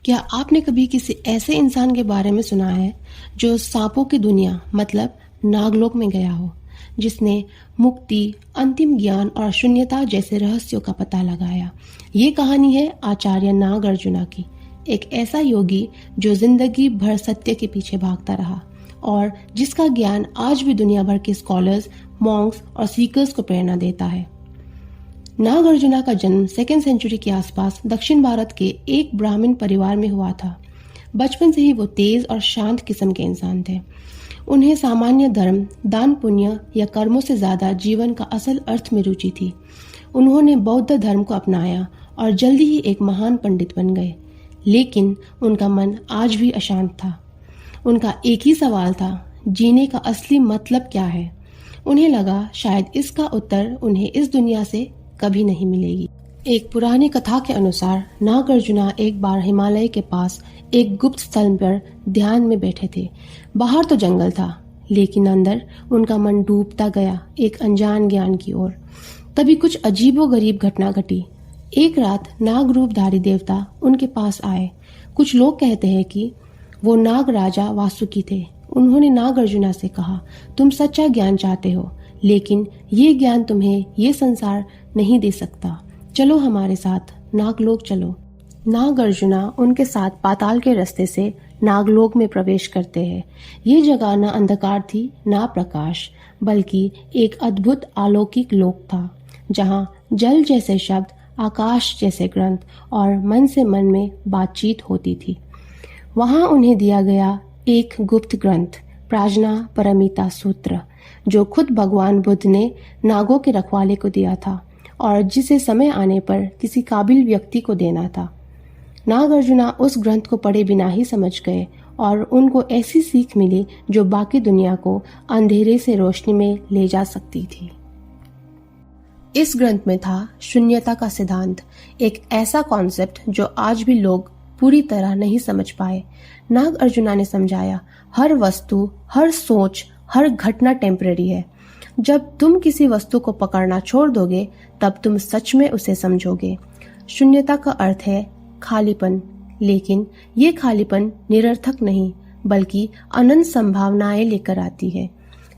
क्या आपने कभी किसी ऐसे इंसान के बारे में सुना है जो सांपों की दुनिया मतलब नागलोक में गया हो, जिसने मुक्ति, अंतिम ज्ञान और शून्यता जैसे रहस्यों का पता लगाया? ये कहानी है आचार्य नागार्जुना की, एक ऐसा योगी जो जिंदगी भर सत्य के पीछे भागता रहा और जिसका ज्ञान आज भी दुनिया भर के स्कॉलर्स, मॉन्क्स और सीकर्स को प्रेरणा देता है। नागार्जुना का जन्म 2nd सेंचुरी के आसपास दक्षिण भारत के एक ब्राह्मण परिवार में हुआ था। बचपन से ही वो तेज और शांत किस्म के इंसान थे। उन्हें सामान्य धर्म, दान पुण्य या कर्मों से ज्यादा जीवन का असल अर्थ में रुचि थी। उन्होंने बौद्ध धर्म को अपनाया और जल्दी ही एक महान पंडित बन गए, लेकिन उनका मन आज भी अशांत था। उनका एक ही सवाल था, जीने का असली मतलब क्या है। उन्हें लगा शायद इसका उत्तर उन्हें इस दुनिया से कभी नहीं मिलेगी। एक पुरानी कथा के अनुसार नागार्जुना एक बार हिमालय के पास एक गुप्त स्थल पर ध्यान में बैठे थे। बाहर तो जंगल था, लेकिन अंदर उनका मन डूबता गया एक अनजान ज्ञान की ओर। तभी कुछ अजीबोगरीब घटना घटी। एक रात नाग रूपधारी देवता उनके पास आए। कुछ लोग कहते हैं कि वो नाग राजा वासुकी थे। उन्होंने नागार्जुना से कहा, तुम सच्चा ज्ञान चाहते हो, लेकिन ये ज्ञान तुम्हें ये संसार नहीं दे सकता। चलो हमारे साथ नागलोक चलो। नागार्जुना उनके साथ पाताल के रास्ते से नागलोक में प्रवेश करते हैं। ये जगह न अंधकार थी न प्रकाश, बल्कि एक अद्भुत अलौकिक लोक था, जहाँ जल जैसे शब्द, आकाश जैसे ग्रंथ और मन से मन में बातचीत होती थी। वहां उन्हें दिया गया एक गुप्त ग्रंथ, प्राजना परमिता सूत्र, जो खुद भगवान बुद्ध ने नागों के रखवाले को दिया था और जिसे समय आने पर किसी काबिल व्यक्ति को देना था। नागार्जुना उस ग्रंथ को पढ़े बिना ही समझ गए और उनको ऐसी सीख मिली जो बाकी दुनिया को अंधेरे से रोशनी में ले जा सकती थी। इस ग्रंथ में था शून्यता का सिद्धांत, एक ऐसा कॉन्सेप्ट जो आज भी लोग पूरी तरह नहीं समझ पाए। नागार्जुना ने समझाया, हर वस्तु, हर सोच, हर घटना टेम्पररी है। जब तुम किसी वस्तु को पकड़ना छोड़ दोगे, तब तुम सच में उसे समझोगे। शून्यता का अर्थ है खालीपन, लेकिन ये खालीपन निरर्थक नहीं, बल्कि अनंत संभावनाएं लेकर आती है।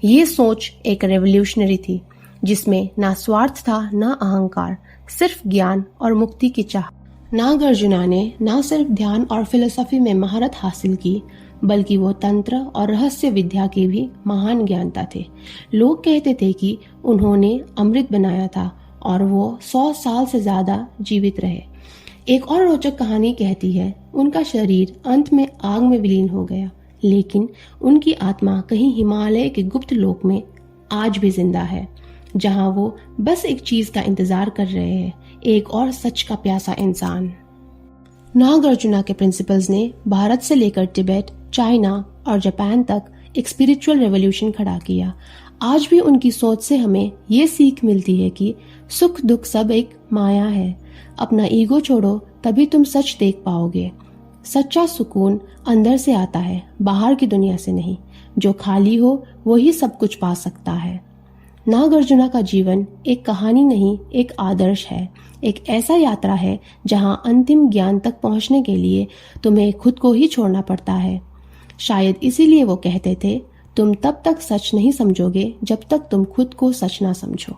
ये सोच एक रेवोल्यूशनरी थी, जिसमें ना स्वार्थ था ना अहंकार, सिर्फ ज्ञान और मुक्ति की चाह। नागार्जुना ने न सिर्फ ध्यान और फिलोसफी में महारत हासिल की, बल्कि वो तंत्र और रहस्य विद्या के भी महान ज्ञाता थे। लोग कहते थे कि उन्होंने अमृत बनाया था और वो 100 साल से ज्यादा जीवित रहे। एक और रोचक कहानी कहती है, उनका शरीर अंत में आग में विलीन हो गया, लेकिन उनकी आत्मा कहीं हिमालय के गुप्त लोक में आज भी जिंदा है, जहां वो बस एक चीज का इंतजार कर रहे हैं, एक और सच का प्यासा इंसान। नागार्जुना के प्रिंसिपल्स ने भारत से लेकर तिब्बत, चाइना और जापान तक एक स्पिरिचुअल रेवोल्यूशन खड़ा किया। आज भी उनकी सोच से हमें ये सीख मिलती है कि सुख दुख सब एक माया है। अपना ईगो छोड़ो, तभी तुम सच देख पाओगे। सच्चा सुकून अंदर से आता है, बाहर की दुनिया से नहीं। जो खाली हो वही सब कुछ पा सकता है। नागार्जुना का जीवन एक कहानी नहीं, एक आदर्श है। एक ऐसा यात्रा है जहां अंतिम ज्ञान तक पहुंचने के लिए तुम्हें खुद को ही छोड़ना पड़ता है। शायद इसीलिए वो कहते थे, तुम तब तक सच नहीं समझोगे जब तक तुम खुद को सच ना समझो।